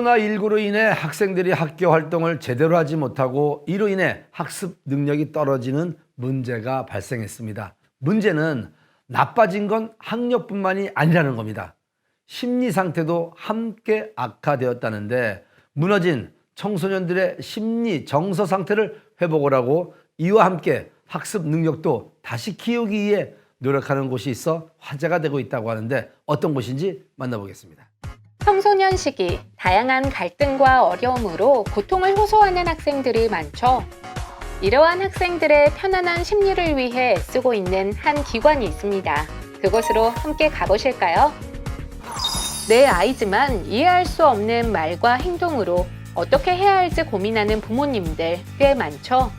코로나19로 인해 학생들이 학교 활동을 제대로 하지 못하고 이로 인해 학습 능력이 떨어지는 문제가 발생했습니다. 문제는 나빠진 건 학력뿐만이 아니라는 겁니다. 심리 상태도 함께 악화되었다는데 무너진 청소년들의 심리 정서 상태를 회복을 하고 이와 함께 학습 능력도 다시 키우기 위해 노력하는 곳이 있어 화제가 되고 있다고 하는데 어떤 곳인지 만나보겠습니다. 청소년 시기 다양한 갈등과 어려움으로 고통을 호소하는 학생들이 많죠. 이러한 학생들의 편안한 심리를 위해 애쓰고 있는 한 기관이 있습니다. 그곳으로 함께 가보실까요? 내 아이지만 이해할 수 없는 말과 행동으로 어떻게 해야 할지 고민하는 부모님들 꽤 많죠.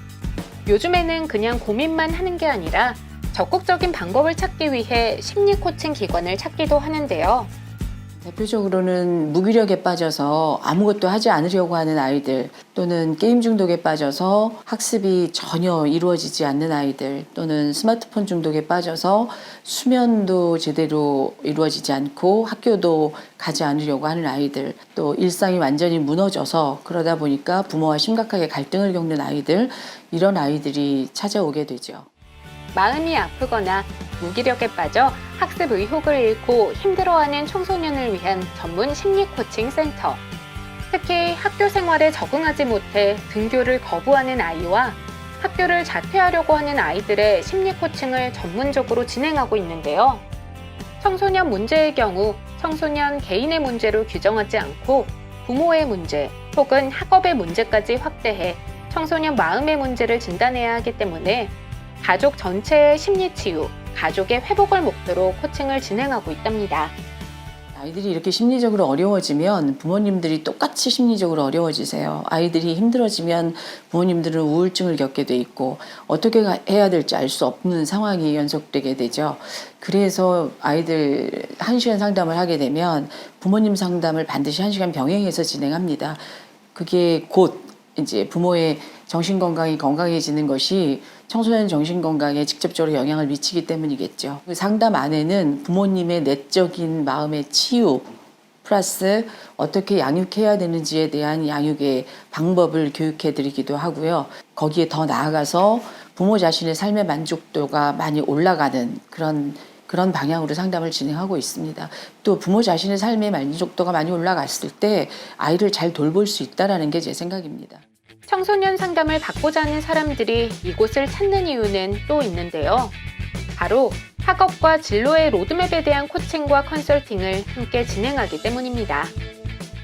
요즘에는 그냥 고민만 하는 게 아니라 적극적인 방법을 찾기 위해 심리 코칭 기관을 찾기도 하는데요. 대표적으로는 무기력에 빠져서 아무것도 하지 않으려고 하는 아이들, 또는 게임 중독에 빠져서 학습이 전혀 이루어지지 않는 아이들, 또는 스마트폰 중독에 빠져서 수면도 제대로 이루어지지 않고 학교도 가지 않으려고 하는 아이들, 또 일상이 완전히 무너져서 그러다 보니까 부모와 심각하게 갈등을 겪는 아이들, 이런 아이들이 찾아오게 되죠. 마음이 아프거나 무기력에 빠져 학습 의욕을 잃고 힘들어하는 청소년을 위한 전문 심리 코칭 센터. 특히 학교 생활에 적응하지 못해 등교를 거부하는 아이와 학교를 자퇴하려고 하는 아이들의 심리 코칭을 전문적으로 진행하고 있는데요. 청소년 문제의 경우 청소년 개인의 문제로 규정하지 않고 부모의 문제 혹은 학업의 문제까지 확대해 청소년 마음의 문제를 진단해야 하기 때문에 가족 전체의 심리치유, 가족의 회복을 목표로 코칭을 진행하고 있답니다. 아이들이 이렇게 심리적으로 어려워지면 부모님들이 똑같이 심리적으로 어려워지세요. 아이들이 힘들어지면 부모님들은 우울증을 겪게 돼 있고 어떻게 해야 될지 알 수 없는 상황이 연속되게 되죠. 그래서 아이들 1시간 상담을 하게 되면 부모님 상담을 반드시 1시간 병행해서 진행합니다. 그게 곧 이제 부모의 정신건강이 건강해지는 것이 청소년 정신건강에 직접적으로 영향을 미치기 때문이겠죠. 그 상담 안에는 부모님의 내적인 마음의 치유 플러스 어떻게 양육해야 되는지에 대한 양육의 방법을 교육해드리기도 하고요. 거기에 더 나아가서 부모 자신의 삶의 만족도가 많이 올라가는 그런 방향으로 상담을 진행하고 있습니다. 또 부모 자신의 삶의 만족도가 많이 올라갔을 때 아이를 잘 돌볼 수 있다는 게 제 생각입니다. 청소년 상담을 받고자 하는 사람들이 이곳을 찾는 이유는 또 있는데요. 바로 학업과 진로의 로드맵에 대한 코칭과 컨설팅을 함께 진행하기 때문입니다.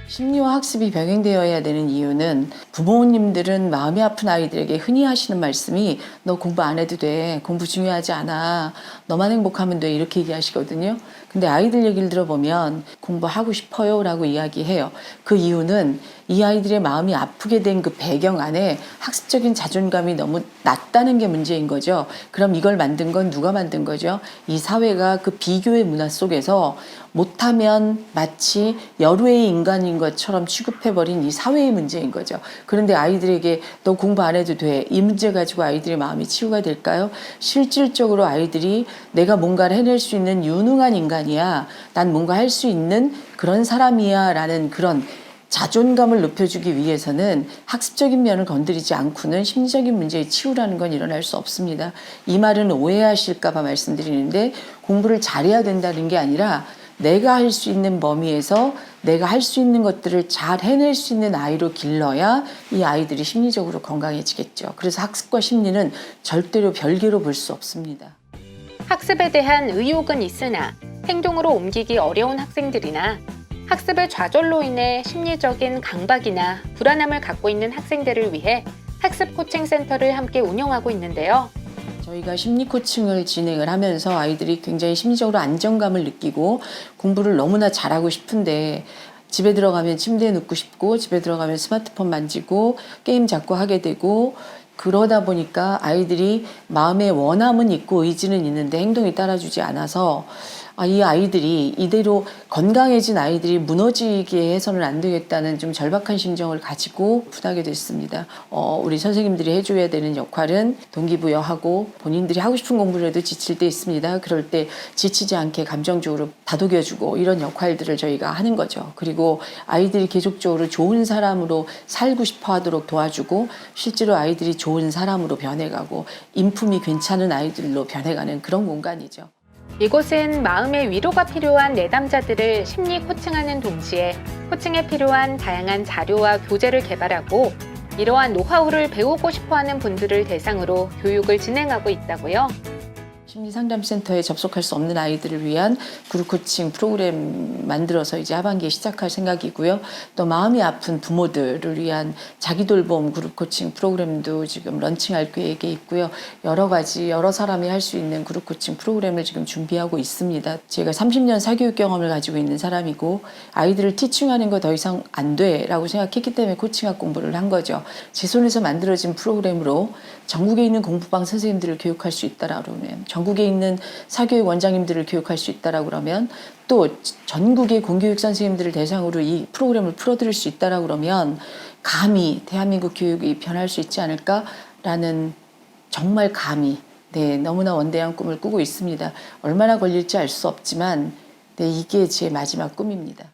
심리와 학습이 병행되어야 되는 이유는 부모님들은 마음이 아픈 아이들에게 흔히 하시는 말씀이 너 공부 안 해도 돼. 공부 중요하지 않아. 너만 행복하면 돼. 이렇게 얘기하시거든요. 근데 아이들 얘기를 들어보면 공부하고 싶어요 라고 이야기해요. 그 이유는 이 아이들의 마음이 아프게 된 그 배경 안에 학습적인 자존감이 너무 낮다는 게 문제인 거죠. 그럼 이걸 만든 건 누가 만든 거죠? 이 사회가 그 비교의 문화 속에서 못하면 마치 여루의 인간인 것처럼 취급해버린 이 사회의 문제인 거죠. 그런데 아이들에게 너 공부 안 해도 돼. 이 문제 가지고 아이들의 마음이 치유가 될까요? 실질적으로 아이들이 내가 뭔가를 해낼 수 있는 유능한 인간이야. 난 뭔가 할 수 있는 그런 사람이야 라는 그런 자존감을 높여주기 위해서는 학습적인 면을 건드리지 않고는 심리적인 문제의 치유라는 건 일어날 수 없습니다. 이 말은 오해하실까 봐 말씀드리는데 공부를 잘해야 된다는 게 아니라 내가 할 수 있는 범위에서 내가 할 수 있는 것들을 잘 해낼 수 있는 아이로 길러야 이 아이들이 심리적으로 건강해지겠죠. 그래서 학습과 심리는 절대로 별개로 볼 수 없습니다. 학습에 대한 의욕은 있으나 행동으로 옮기기 어려운 학생들이나 학습의 좌절로 인해 심리적인 강박이나 불안함을 갖고 있는 학생들을 위해 학습 코칭 센터를 함께 운영하고 있는데요. 저희가 심리 코칭을 진행을 하면서 아이들이 굉장히 심리적으로 안정감을 느끼고 공부를 너무나 잘하고 싶은데 집에 들어가면 침대에 눕고 싶고 집에 들어가면 스마트폰 만지고 게임 자꾸 하게 되고 그러다 보니까 아이들이 마음의 원함은 있고 의지는 있는데 행동이 따라주지 않아서 이 아이들이 이대로 건강해진 아이들이 무너지게 해서는 안 되겠다는 좀 절박한 심정을 가지고 오픈하게 됐습니다. 우리 선생님들이 해줘야 되는 역할은 동기부여하고 본인들이 하고 싶은 공부를 해도 지칠 때 있습니다. 그럴 때 지치지 않게 감정적으로 다독여주고 이런 역할들을 저희가 하는 거죠. 그리고 아이들이 계속적으로 좋은 사람으로 살고 싶어 하도록 도와주고 실제로 아이들이 좋은 사람으로 변해가고 인품이 괜찮은 아이들로 변해가는 그런 공간이죠. 이곳은 마음의 위로가 필요한 내담자들을 심리 코칭하는 동시에 코칭에 필요한 다양한 자료와 교재를 개발하고 이러한 노하우를 배우고 싶어하는 분들을 대상으로 교육을 진행하고 있다고요. 심리상담센터에 접속할 수 없는 아이들을 위한 그룹 코칭 프로그램 만들어서 이제 하반기에 시작할 생각이고요. 또 마음이 아픈 부모들을 위한 자기 돌봄 그룹 코칭 프로그램도 지금 런칭할 계획에 있고요. 여러 가지 여러 사람이 할 수 있는 그룹 코칭 프로그램을 지금 준비하고 있습니다. 제가 30년 사교육 경험을 가지고 있는 사람이고 아이들을 티칭하는 거 더 이상 안 돼라고 생각했기 때문에 코칭학 공부를 한 거죠. 제 손에서 만들어진 프로그램으로 전국에 있는 공부방 선생님들을 교육할 수 있다라고 하면 전국에 있는 사교육 원장님들을 교육할 수 있다라고 그러면 또 전국의 공교육 선생님들을 대상으로 이 프로그램을 풀어드릴 수 있다라고 그러면 감히 대한민국 교육이 변할 수 있지 않을까라는 정말 감히 너무나 원대한 꿈을 꾸고 있습니다. 얼마나 걸릴지 알 수 없지만 이게 제 마지막 꿈입니다.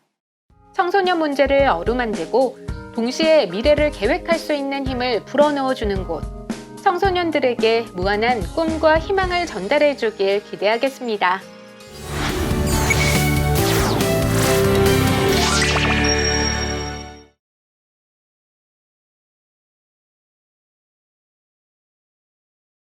청소년 문제를 어루만지고 동시에 미래를 계획할 수 있는 힘을 불어넣어주는 곳. 청소년들에게 무한한 꿈과 희망을 전달해주길 기대하겠습니다.